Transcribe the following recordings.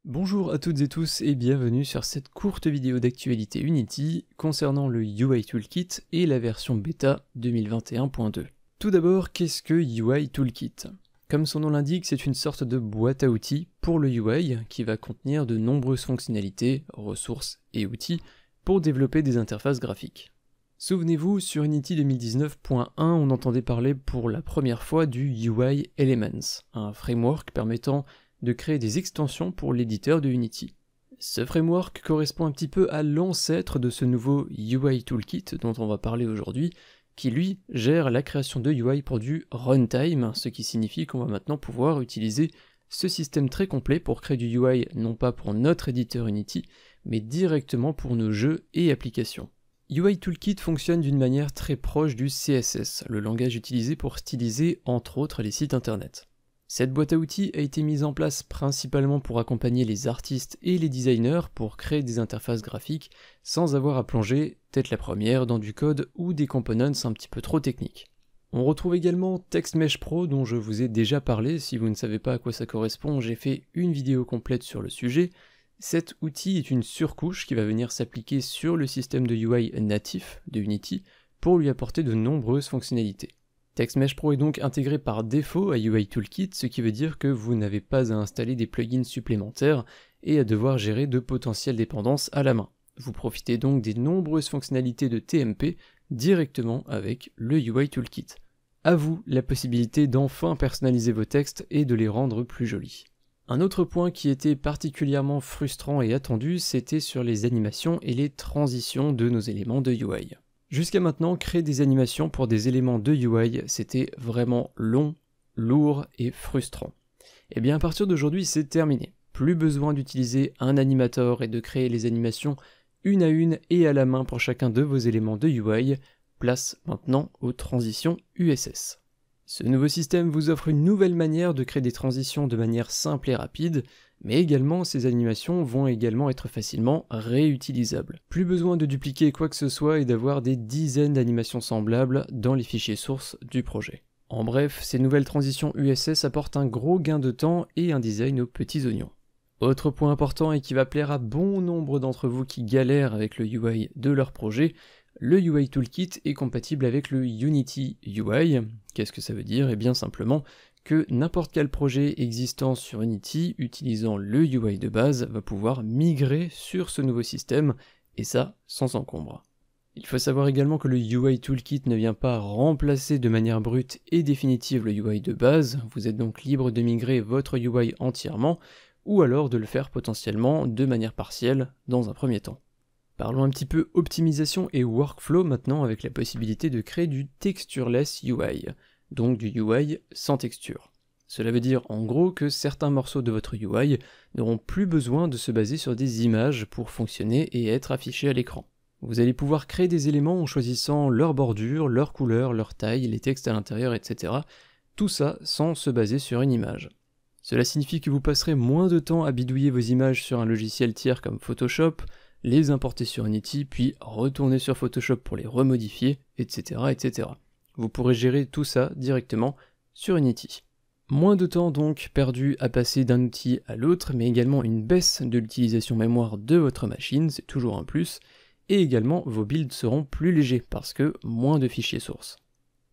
Bonjour à toutes et tous et bienvenue sur cette courte vidéo d'actualité Unity concernant le UI Toolkit et la version bêta 2021.2. Tout d'abord, qu'est-ce que UI Toolkit? Comme son nom l'indique, c'est une sorte de boîte à outils pour le UI qui va contenir de nombreuses fonctionnalités, ressources et outils pour développer des interfaces graphiques. Souvenez-vous, sur Unity 2019.1, on entendait parler pour la première fois du UI Elements, un framework permettant de créer des extensions pour l'éditeur de Unity. Ce framework correspond un petit peu à l'ancêtre de ce nouveau UI Toolkit dont on va parler aujourd'hui, qui lui gère la création de UI pour du runtime, ce qui signifie qu'on va maintenant pouvoir utiliser ce système très complet pour créer du UI non pas pour notre éditeur Unity, mais directement pour nos jeux et applications. UI Toolkit fonctionne d'une manière très proche du CSS, le langage utilisé pour styliser entre autres les sites internet. Cette boîte à outils a été mise en place principalement pour accompagner les artistes et les designers pour créer des interfaces graphiques sans avoir à plonger tête la première dans du code ou des components un petit peu trop techniques. On retrouve également TextMesh Pro dont je vous ai déjà parlé, si vous ne savez pas à quoi ça correspond, j'ai fait une vidéo complète sur le sujet. Cet outil est une surcouche qui va venir s'appliquer sur le système de UI natif de Unity pour lui apporter de nombreuses fonctionnalités. TextMesh Pro est donc intégré par défaut à UI Toolkit, ce qui veut dire que vous n'avez pas à installer des plugins supplémentaires et à devoir gérer de potentielles dépendances à la main. Vous profitez donc des nombreuses fonctionnalités de TMP directement avec le UI Toolkit. À vous la possibilité d'enfin personnaliser vos textes et de les rendre plus jolis. Un autre point qui était particulièrement frustrant et attendu, c'était sur les animations et les transitions de nos éléments de UI. Jusqu'à maintenant, créer des animations pour des éléments de UI, c'était vraiment long, lourd et frustrant. Et bien à partir d'aujourd'hui, c'est terminé. Plus besoin d'utiliser un animator et de créer les animations une à une et à la main pour chacun de vos éléments de UI, place maintenant aux transitions USS. Ce nouveau système vous offre une nouvelle manière de créer des transitions de manière simple et rapide, mais également ces animations vont également être facilement réutilisables. Plus besoin de dupliquer quoi que ce soit et d'avoir des dizaines d'animations semblables dans les fichiers sources du projet. En bref, ces nouvelles transitions USS apportent un gros gain de temps et un design aux petits oignons. Autre point important et qui va plaire à bon nombre d'entre vous qui galèrent avec le UI de leur projet, le UI Toolkit est compatible avec le Unity UI. Qu'est-ce que ça veut dire? Eh bien simplement que n'importe quel projet existant sur Unity utilisant le UI de base va pouvoir migrer sur ce nouveau système, et ça sans encombre. Il faut savoir également que le UI Toolkit ne vient pas remplacer de manière brute et définitive le UI de base, vous êtes donc libre de migrer votre UI entièrement, ou alors de le faire potentiellement de manière partielle dans un premier temps. Parlons un petit peu optimisation et workflow maintenant avec la possibilité de créer du textureless UI, donc du UI sans texture. Cela veut dire en gros que certains morceaux de votre UI n'auront plus besoin de se baser sur des images pour fonctionner et être affichés à l'écran. Vous allez pouvoir créer des éléments en choisissant leur bordure, leur couleur, leur taille, les textes à l'intérieur, etc. Tout ça sans se baser sur une image. Cela signifie que vous passerez moins de temps à bidouiller vos images sur un logiciel tiers comme Photoshop, les importer sur Unity, puis retourner sur Photoshop pour les remodifier, etc., etc. Vous pourrez gérer tout ça directement sur Unity. Moins de temps donc perdu à passer d'un outil à l'autre, mais également une baisse de l'utilisation mémoire de votre machine, c'est toujours un plus, et également vos builds seront plus légers, parce que moins de fichiers sources.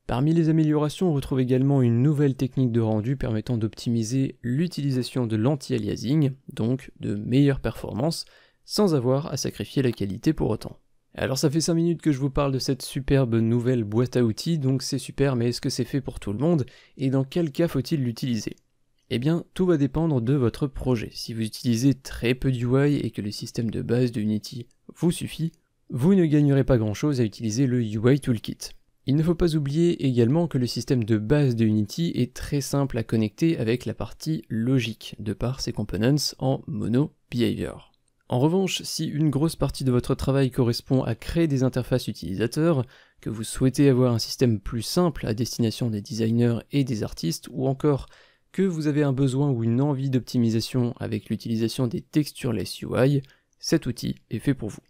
Parmi les améliorations, on retrouve également une nouvelle technique de rendu permettant d'optimiser l'utilisation de l'anti-aliasing, donc de meilleures performances, sans avoir à sacrifier la qualité pour autant. Alors ça fait 5 minutes que je vous parle de cette superbe nouvelle boîte à outils, donc c'est super, mais est-ce que c'est fait pour tout le monde? Et dans quel cas faut-il l'utiliser? Eh bien, tout va dépendre de votre projet. Si vous utilisez très peu d'UI et que le système de base de Unity vous suffit, vous ne gagnerez pas grand-chose à utiliser le UI Toolkit. Il ne faut pas oublier également que le système de base de Unity est très simple à connecter avec la partie logique, de par ses components en mono behavior. En revanche, si une grosse partie de votre travail correspond à créer des interfaces utilisateurs, que vous souhaitez avoir un système plus simple à destination des designers et des artistes, ou encore que vous avez un besoin ou une envie d'optimisation avec l'utilisation des textureless UI, cet outil est fait pour vous.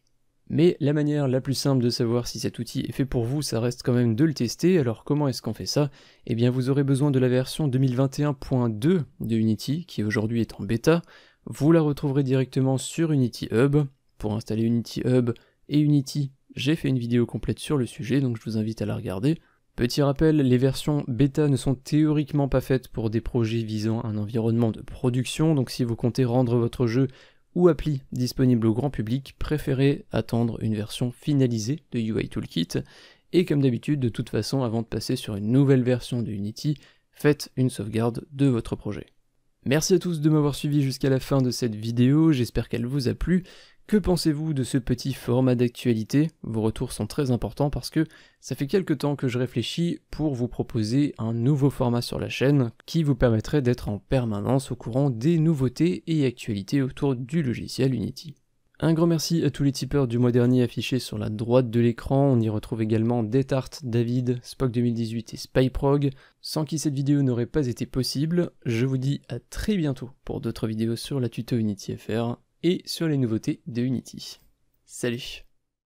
Mais la manière la plus simple de savoir si cet outil est fait pour vous, ça reste quand même de le tester. Alors comment est-ce qu'on fait ça? Eh bien vous aurez besoin de la version 2021.2 de Unity, qui aujourd'hui est en bêta. vous la retrouverez directement sur Unity Hub. Pour installer Unity Hub et Unity, j'ai fait une vidéo complète sur le sujet, donc je vous invite à la regarder. Petit rappel, les versions bêta ne sont théoriquement pas faites pour des projets visant un environnement de production, donc si vous comptez rendre votre jeu ou appli disponible au grand public, préférez attendre une version finalisée de UI Toolkit, et comme d'habitude, de toute façon, avant de passer sur une nouvelle version de Unity, faites une sauvegarde de votre projet. Merci à tous de m'avoir suivi jusqu'à la fin de cette vidéo, j'espère qu'elle vous a plu. Que pensez-vous de ce petit format d'actualité? Vos retours sont très importants parce que ça fait quelques temps que je réfléchis pour vous proposer un nouveau format sur la chaîne qui vous permettrait d'être en permanence au courant des nouveautés et actualités autour du logiciel Unity. Un grand merci à tous les tipeurs du mois dernier affichés sur la droite de l'écran, on y retrouve également Detart, David, Spock2018 et Spyprog, sans qui cette vidéo n'aurait pas été possible. Je vous dis à très bientôt pour d'autres vidéos sur la tuto Unity FR et sur les nouveautés de Unity. Salut!